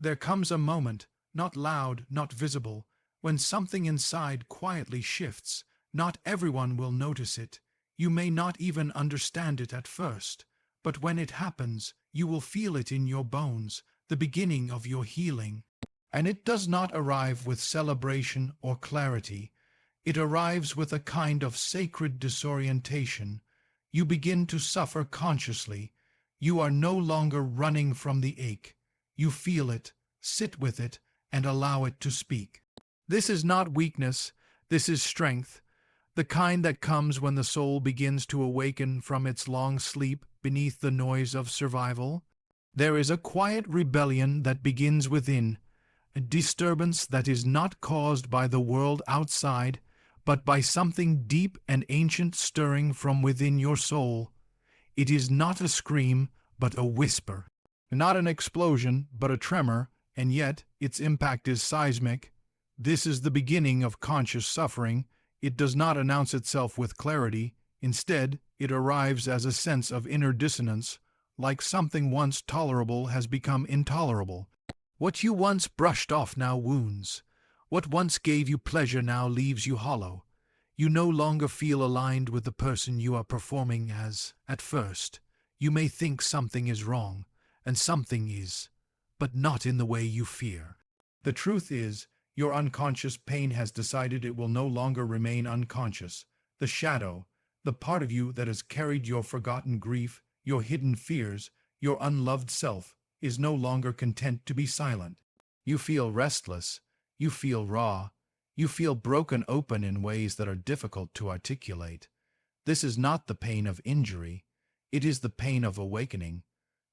There comes a moment, not loud, not visible, when something inside quietly shifts. Not everyone will notice it. You may not even understand it at first. But when it happens, you will feel it in your bones, the beginning of your healing. And it does not arrive with celebration or clarity. It arrives with a kind of sacred disorientation. You begin to suffer consciously. You are no longer running from the ache. You feel it, sit with it, and allow it to speak. This is not weakness, this is strength, the kind that comes when the soul begins to awaken from its long sleep beneath the noise of survival. There is a quiet rebellion that begins within, a disturbance that is not caused by the world outside, but by something deep and ancient stirring from within your soul. It is not a scream, but a whisper. Not an explosion, but a tremor, and yet its impact is seismic. This is the beginning of conscious suffering. It does not announce itself with clarity. Instead, it arrives as a sense of inner dissonance, like something once tolerable has become intolerable. What you once brushed off now wounds. What once gave you pleasure now leaves you hollow. You no longer feel aligned with the person you are performing as. At first, you may think something is wrong, and something is, but not in the way you fear. The truth is, your unconscious pain has decided it will no longer remain unconscious. The shadow, the part of you that has carried your forgotten grief, your hidden fears, your unloved self, is no longer content to be silent. You feel restless, you feel raw, you feel broken open in ways that are difficult to articulate. This is not the pain of injury, it is the pain of awakening.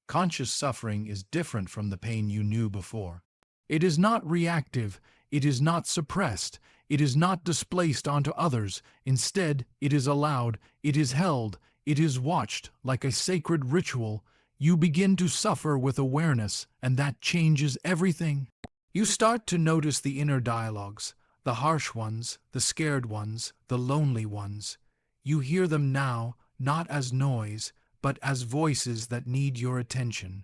Conscious suffering is different from the pain you knew before. It is not reactive, it is not suppressed, it is not displaced onto others. Instead, it is allowed, it is held, it is watched like a sacred ritual. You begin to suffer with awareness, and that changes everything. You start to notice the inner dialogues, the harsh ones, the scared ones, the lonely ones. You hear them now, not as noise, but as voices that need your attention.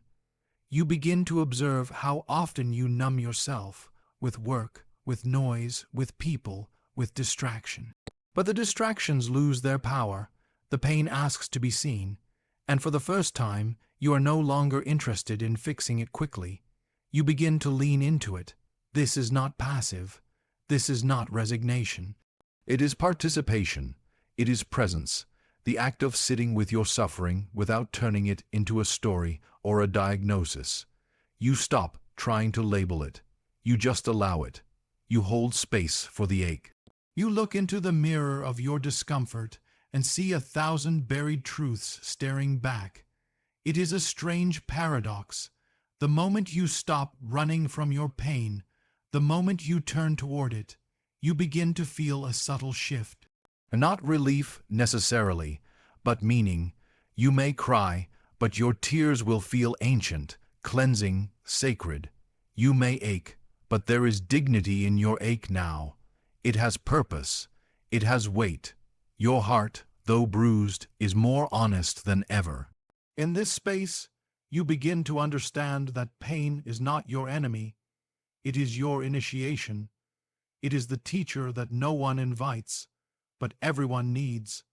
You begin to observe how often you numb yourself, with work, with noise, with people, with distraction. But the distractions lose their power, the pain asks to be seen, and for the first time, you are no longer interested in fixing it quickly. You begin to lean into it. This is not passive. This is not resignation. It is participation. It is presence. The act of sitting with your suffering without turning it into a story or a diagnosis. You stop trying to label it. You just allow it. You hold space for the ache. You look into the mirror of your discomfort and see 1,000 buried truths staring back. It is a strange paradox. The moment you stop running from your pain, the moment you turn toward it, you begin to feel a subtle shift. Not relief necessarily, but meaning. You may cry, but your tears will feel ancient, cleansing, sacred. You may ache, but there is dignity in your ache now. It has purpose. It has weight. Your heart, though bruised, is more honest than ever. In this space, you begin to understand that pain is not your enemy. It is your initiation. It is the teacher that no one invites, but everyone needs.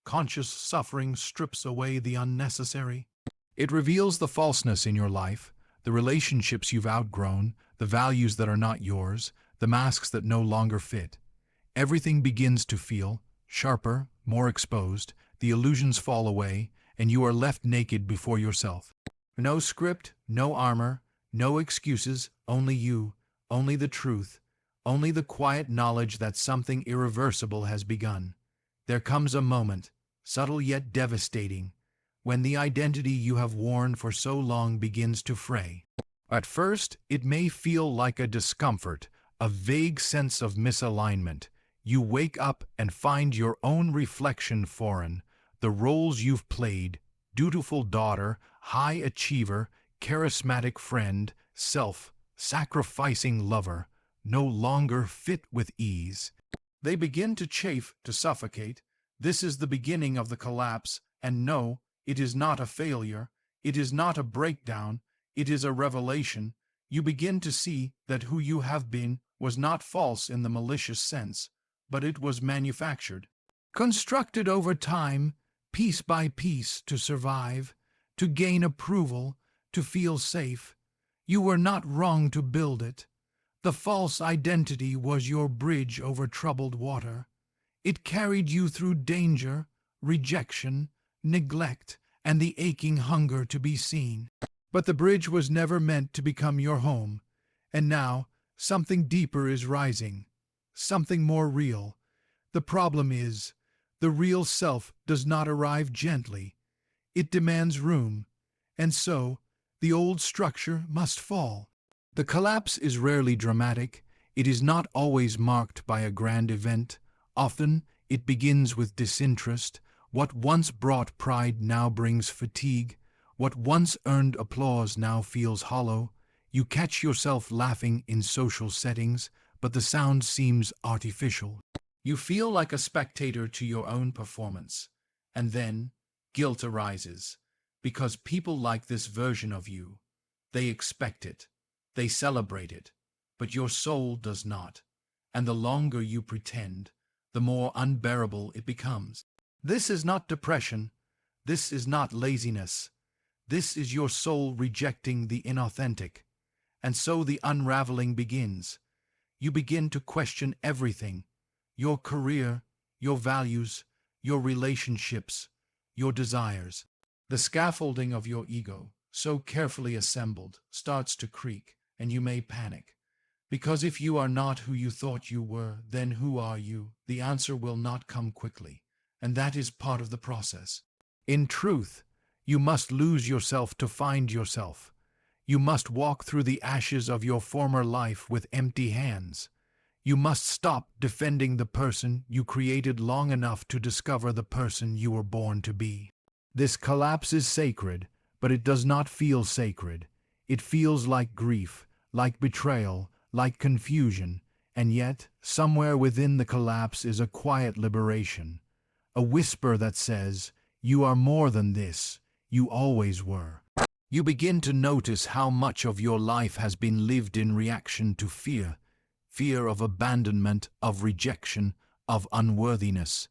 Conscious suffering strips away the unnecessary. It reveals the falseness in your life, the relationships you've outgrown, the values that are not yours, the masks that no longer fit. Everything begins to feel sharper, more exposed, the illusions fall away, and you are left naked before yourself. No script, no armor, no excuses, only you, only the truth, only the quiet knowledge that something irreversible has begun. There comes a moment, subtle yet devastating, when the identity you have worn for so long begins to fray. At first, it may feel like a discomfort, a vague sense of misalignment. You wake up and find your own reflection foreign, the roles you've played, dutiful daughter, high achiever, charismatic friend, self-sacrificing lover, no longer fit with ease. They begin to chafe, to suffocate. This is the beginning of the collapse, and no, it is not a failure, it is not a breakdown, it is a revelation. You begin to see that who you have been was not false in the malicious sense, but it was manufactured, constructed over time, piece by piece, to survive, to gain approval, to feel safe. You were not wrong to build it. The false identity was your bridge over troubled water. It carried you through danger, rejection, neglect, and the aching hunger to be seen. But the bridge was never meant to become your home, and now something deeper is rising, something more real. The problem is, the real self does not arrive gently. It demands room, and so the old structure must fall. The collapse is rarely dramatic. It is not always marked by a grand event. Often it begins with disinterest. What once brought pride now brings fatigue. What once earned applause now feels hollow. You catch yourself laughing in social settings, but the sound seems artificial. You feel like a spectator to your own performance. And then guilt arises, because people like this version of you. They expect it. They celebrate it. But your soul does not. And the longer you pretend, the more unbearable it becomes. This is not depression. This is not laziness. This is your soul rejecting the inauthentic. And so the unraveling begins. You begin to question everything: your career, your values, your relationships, your desires. The scaffolding of your ego, so carefully assembled, starts to creak, and you may panic. Because if you are not who you thought you were, then who are you? The answer will not come quickly, and that is part of the process. In truth, you must lose yourself to find yourself. You must walk through the ashes of your former life with empty hands. You must stop defending the person you created long enough to discover the person you were born to be. This collapse is sacred, but it does not feel sacred. It feels like grief, like betrayal, like confusion, and yet, somewhere within the collapse is a quiet liberation, a whisper that says, "You are more than this. You always were." You begin to notice how much of your life has been lived in reaction to fear. Fear of abandonment, of rejection, of unworthiness.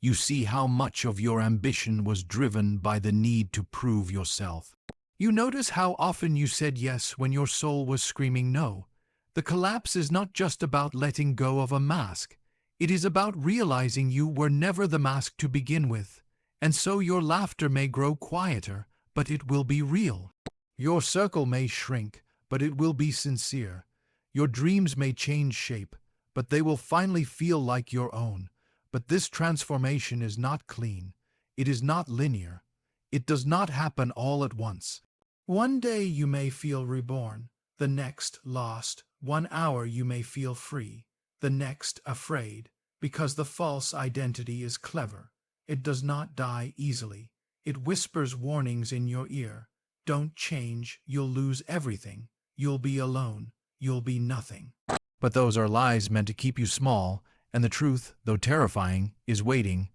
You see how much of your ambition was driven by the need to prove yourself. You notice how often you said yes when your soul was screaming no. The collapse is not just about letting go of a mask. It is about realizing you were never the mask to begin with. And so your laughter may grow quieter, but it will be real. Your circle may shrink, but it will be sincere. Your dreams may change shape, but they will finally feel like your own. But this transformation is not clean. It is not linear. It does not happen all at once. One day you may feel reborn, the next lost. 1 hour you may feel free, the next afraid, because the false identity is clever. It does not die easily. It whispers warnings in your ear. Don't change, you'll lose everything. You'll be alone. You'll be nothing. But those are lies meant to keep you small, and the truth, though terrifying, is waiting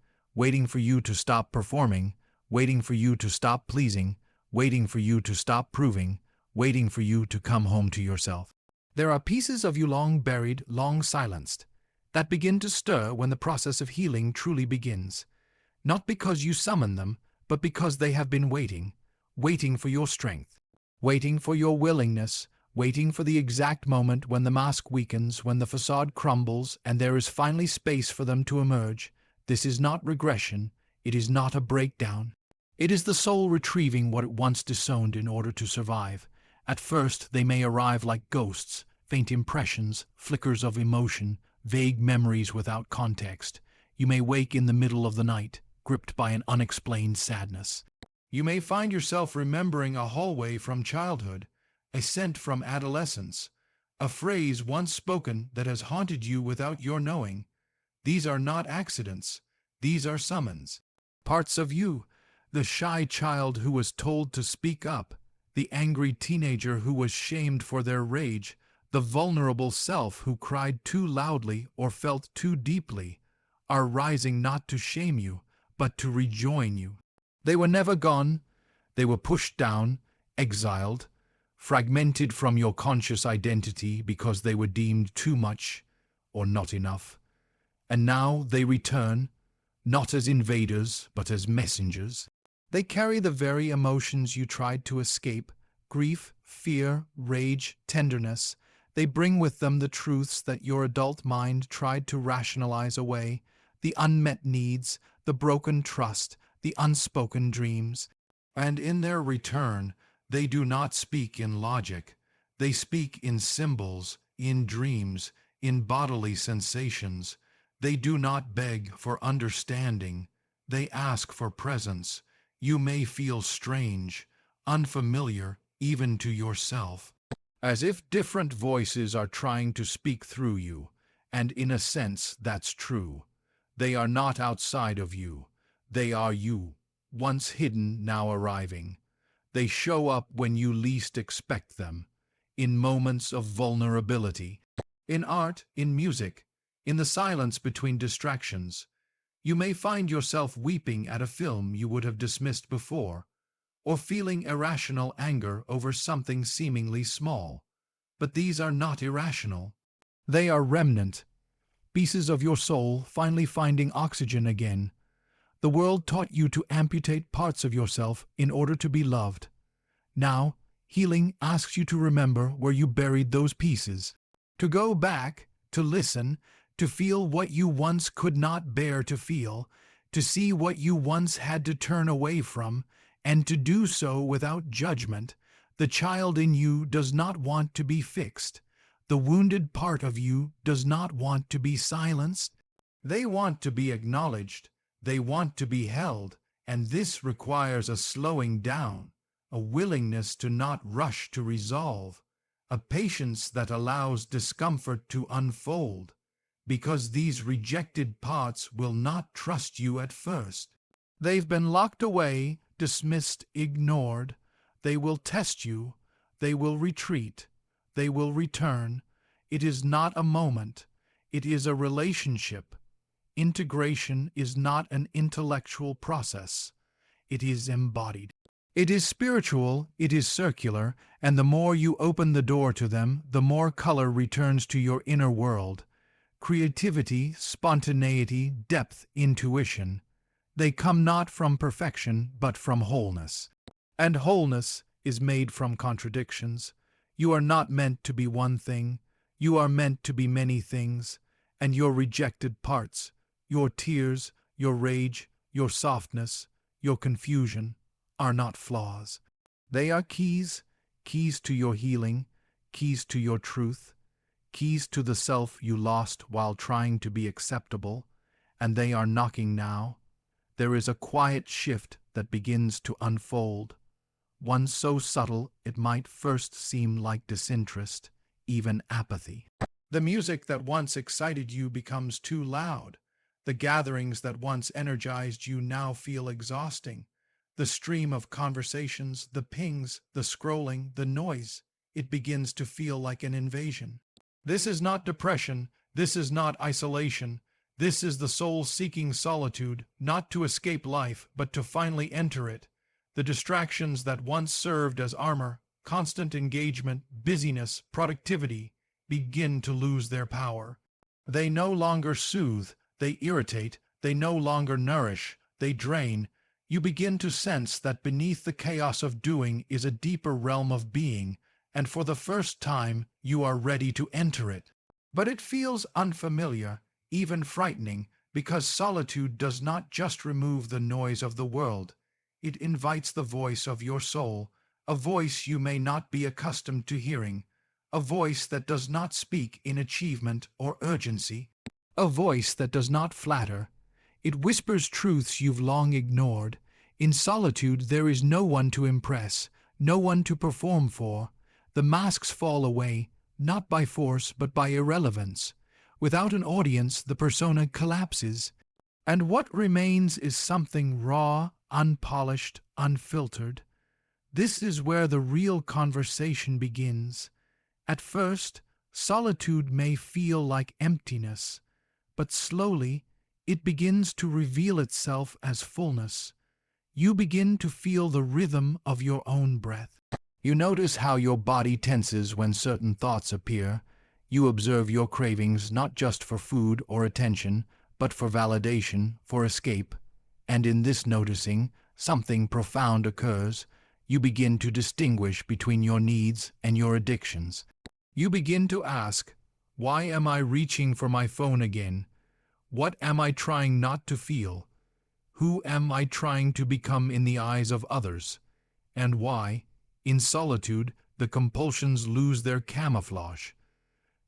for you to stop performing, waiting for you to stop pleasing, waiting for you to stop proving, waiting for you to come home to yourself. There are pieces of you long buried, long silenced, that begin to stir when the process of healing truly begins. Not because you summon them, but because they have been waiting for your strength, waiting for your willingness, waiting for the exact moment when the mask weakens, when the facade crumbles, and there is finally space for them to emerge. This is not regression. It is not a breakdown. It is the soul retrieving what it once disowned in order to survive. At first, they may arrive like ghosts, faint impressions, flickers of emotion, vague memories without context. You may wake in the middle of the night, gripped by an unexplained sadness. You may find yourself remembering a hallway from childhood, a scent from adolescence, a phrase once spoken that has haunted you without your knowing. These are not accidents. These are summons. Parts of you, the shy child who was told to speak up, the angry teenager who was shamed for their rage, the vulnerable self who cried too loudly or felt too deeply, are rising not to shame you, but to rejoin you. They were never gone. They were pushed down, exiled, fragmented from your conscious identity because they were deemed too much or not enough. And now they return, not as invaders, but as messengers. They carry the very emotions you tried to escape: grief, fear, rage, tenderness. They bring with them the truths that your adult mind tried to rationalize away, the unmet needs, the broken trust, the unspoken dreams. And in their return, they do not speak in logic. They speak in symbols, in dreams, in bodily sensations. They do not beg for understanding. They ask for presence. You may feel strange, unfamiliar, even to yourself. As if different voices are trying to speak through you, and in a sense that's true. They are not outside of you. They are you, once hidden, now arriving. They show up when you least expect them, in moments of vulnerability, in art, in music, in the silence between distractions. You may find yourself weeping at a film you would have dismissed before, or feeling irrational anger over something seemingly small. But these are not irrational. They are remnant, pieces of your soul finally finding oxygen again. The world taught you to amputate parts of yourself in order to be loved. Now, healing asks you to remember where you buried those pieces, to go back, to listen, to feel what you once could not bear to feel, to see what you once had to turn away from, and to do so without judgment. The child in you does not want to be fixed. The wounded part of you does not want to be silenced. They want to be acknowledged. They want to be held, and this requires a slowing down, a willingness to not rush to resolve, a patience that allows discomfort to unfold, because these rejected parts will not trust you at first. They've been locked away, dismissed, ignored. They will test you. They will retreat. They will return. It is not a moment. It is a relationship. Integration is not an intellectual process. It is embodied. It is spiritual, it is circular, and the more you open the door to them, the more color returns to your inner world. Creativity, spontaneity, depth, intuition. They come not from perfection, but from wholeness. And wholeness is made from contradictions. You are not meant to be one thing. You are meant to be many things. And your rejected parts, your tears, your rage, your softness, your confusion, are not flaws. They are keys, keys to your healing, keys to your truth, keys to the self you lost while trying to be acceptable, and they are knocking now. There is a quiet shift that begins to unfold, one so subtle it might first seem like disinterest, even apathy. The music that once excited you becomes too loud. The gatherings that once energized you now feel exhausting. The stream of conversations, the pings, the scrolling, the noise, it begins to feel like an invasion. This is not depression. This is not isolation. This is the soul seeking solitude, not to escape life, but to finally enter it. The distractions that once served as armor, constant engagement, busyness, productivity, begin to lose their power. They no longer soothe, they irritate, they no longer nourish, they drain. You begin to sense that beneath the chaos of doing is a deeper realm of being, and for the first time you are ready to enter it. But it feels unfamiliar, even frightening, because solitude does not just remove the noise of the world. It invites the voice of your soul, a voice you may not be accustomed to hearing, a voice that does not speak in achievement or urgency, a voice that does not flatter. It whispers truths you've long ignored. In solitude there is no one to impress, no one to perform for. The masks fall away, not by force but by irrelevance. Without an audience, the persona collapses, and what remains is something raw, unpolished, unfiltered. This is where the real conversation begins. At first, solitude may feel like emptiness, but slowly it begins to reveal itself as fullness. You begin to feel the rhythm of your own breath. You notice how your body tenses when certain thoughts appear. You observe your cravings not just for food or attention, but for validation, for escape. And in this noticing, something profound occurs. You begin to distinguish between your needs and your addictions. You begin to ask, why am I reaching for my phone again? What am I trying not to feel? Who am I trying to become in the eyes of others? And why, in solitude, the compulsions lose their camouflage?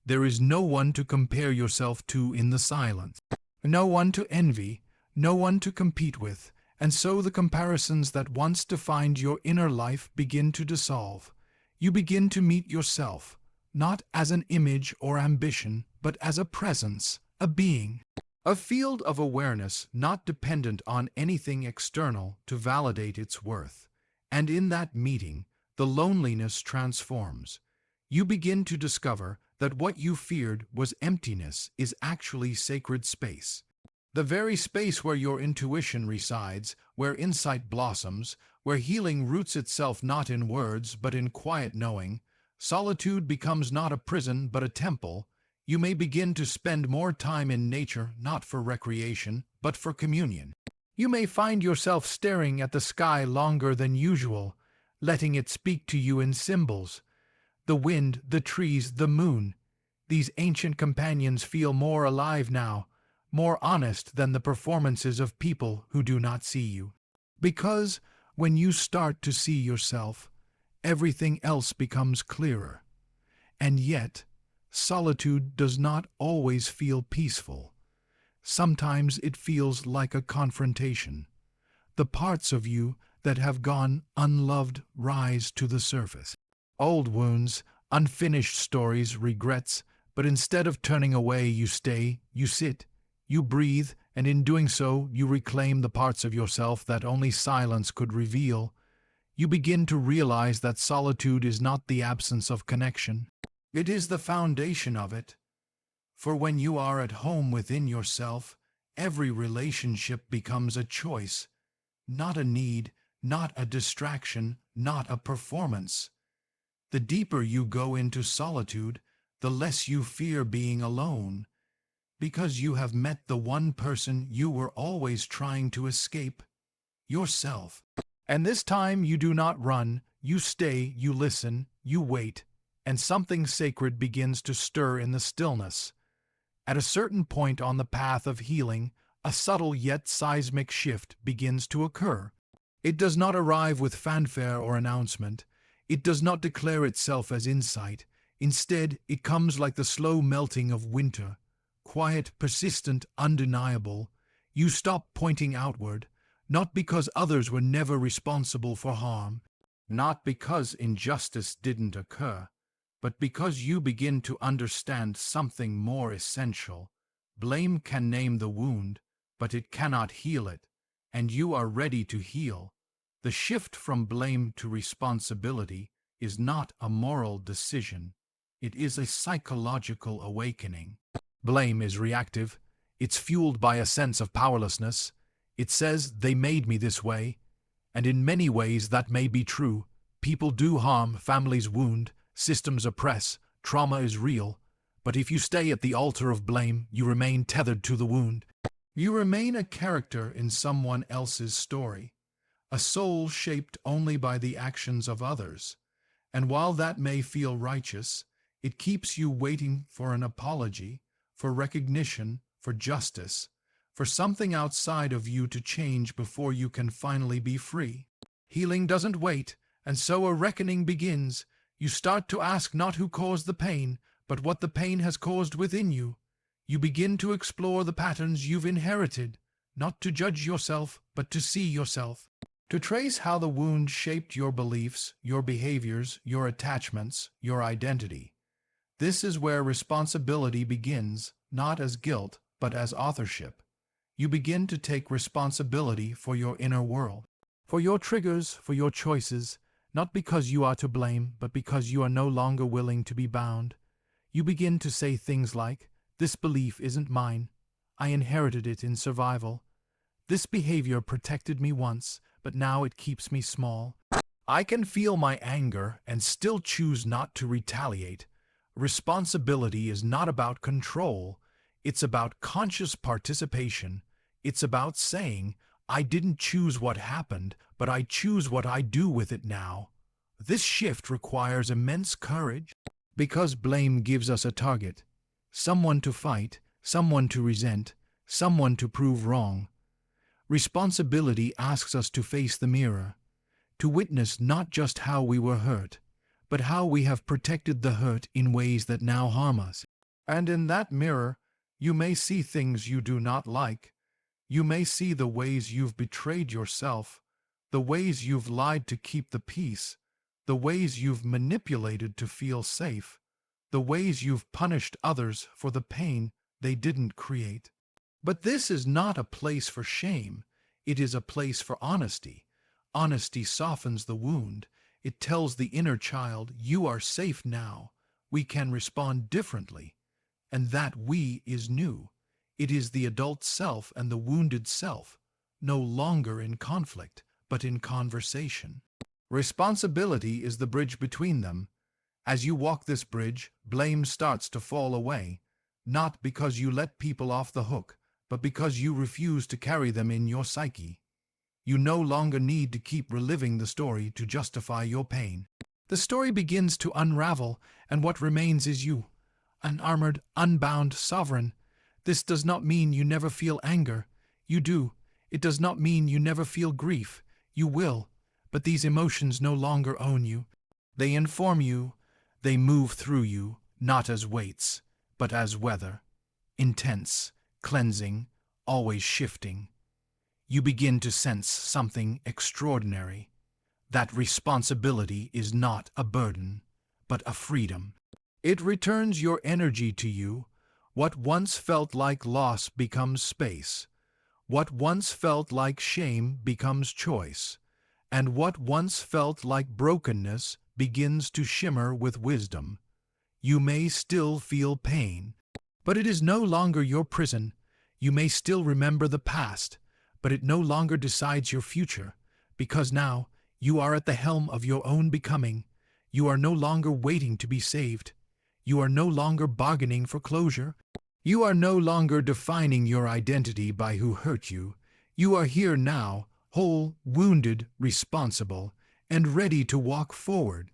There is no one to compare yourself to in the silence, no one to envy, no one to compete with, and so the comparisons that once defined your inner life begin to dissolve. You begin to meet yourself, not as an image or ambition, but as a presence, a being. A field of awareness not dependent on anything external to validate its worth. And in that meeting, the loneliness transforms. You begin to discover that what you feared was emptiness is actually sacred space. The very space where your intuition resides, where insight blossoms, where healing roots itself not in words but in quiet knowing. Solitude becomes not a prison but a temple. You may begin to spend more time in nature, not for recreation, but for communion. You may find yourself staring at the sky longer than usual, letting it speak to you in symbols. The wind, the trees, the moon. These ancient companions feel more alive now, more honest than the performances of people who do not see you. Because when you start to see yourself, everything else becomes clearer. And yet, solitude does not always feel peaceful. Sometimes it feels like a confrontation. The parts of you that have gone unloved rise to the surface. Old wounds, unfinished stories, regrets, but instead of turning away, you stay, you sit, you breathe, and in doing so, you reclaim the parts of yourself that only silence could reveal. You begin to realize that solitude is not the absence of connection. It is the foundation of it. For when you are at home within yourself, every relationship becomes a choice, not a need, not a distraction, not a performance. The deeper you go into solitude, the less you fear being alone, because you have met the one person you were always trying to escape, yourself. And this time you do not run, you stay, you listen, you wait, and something sacred begins to stir in the stillness. At a certain point on the path of healing, a subtle yet seismic shift begins to occur. It does not arrive with fanfare or announcement. It does not declare itself as insight. Instead, it comes like the slow melting of winter, quiet, persistent, undeniable. You stop pointing outward, not because others were never responsible for harm, not because injustice didn't occur, but because you begin to understand something more essential. Blame can name the wound, but it cannot heal it, and you are ready to heal. The shift from blame to responsibility is not a moral decision. It is a psychological awakening. Blame is reactive. It's fueled by a sense of powerlessness. It says, they made me this way. And in many ways that may be true. People do harm, families wound, systems oppress, trauma is real. But if you stay at the altar of blame, you remain tethered to the wound. You remain a character in someone else's story, a soul shaped only by the actions of others. And while that may feel righteous, it keeps you waiting for an apology, for recognition, for justice, for something outside of you to change before you can finally be free. Healing doesn't wait, and so a reckoning begins. You start to ask not who caused the pain, but what the pain has caused within you. You begin to explore the patterns you've inherited, not to judge yourself, but to see yourself. To trace how the wound shaped your beliefs, your behaviors, your attachments, your identity. This is where responsibility begins, not as guilt, but as authorship. You begin to take responsibility for your inner world, for your triggers, for your choices, not because you are to blame, but because you are no longer willing to be bound. You begin to say things like, this belief isn't mine. I inherited it in survival. This behavior protected me once, but now it keeps me small. I can feel my anger and still choose not to retaliate. Responsibility is not about control, it's about conscious participation. It's about saying, I didn't choose what happened, but I choose what I do with it now. This shift requires immense courage because blame gives us a target, someone to fight, someone to resent, someone to prove wrong. Responsibility asks us to face the mirror, to witness not just how we were hurt, but how we have protected the hurt in ways that now harm us. And in that mirror, you may see things you do not like. You may see the ways you've betrayed yourself, the ways you've lied to keep the peace, the ways you've manipulated to feel safe, the ways you've punished others for the pain they didn't create. But this is not a place for shame. It is a place for honesty. Honesty softens the wound. It tells the inner child, you are safe now. We can respond differently. And that we is new. It is the adult self and the wounded self, no longer in conflict, but in conversation. Responsibility is the bridge between them. As you walk this bridge, blame starts to fall away, not because you let people off the hook, but because you refuse to carry them in your psyche. You no longer need to keep reliving the story to justify your pain. The story begins to unravel, and what remains is you, an armored, unbound sovereign. This does not mean you never feel anger. You do. It does not mean you never feel grief. You will. But these emotions no longer own you. They inform you. They move through you, not as weights, but as weather. Intense, cleansing, always shifting. You begin to sense something extraordinary. That responsibility is not a burden, but a freedom. It returns your energy to you. What once felt like loss becomes space. What once felt like shame becomes choice. And what once felt like brokenness begins to shimmer with wisdom. You may still feel pain, but it is no longer your prison. You may still remember the past, but it no longer decides your future, because now you are at the helm of your own becoming. You are no longer waiting to be saved. You are no longer bargaining for closure. You are no longer defining your identity by who hurt you. You are here now, whole, wounded, responsible, and ready to walk forward.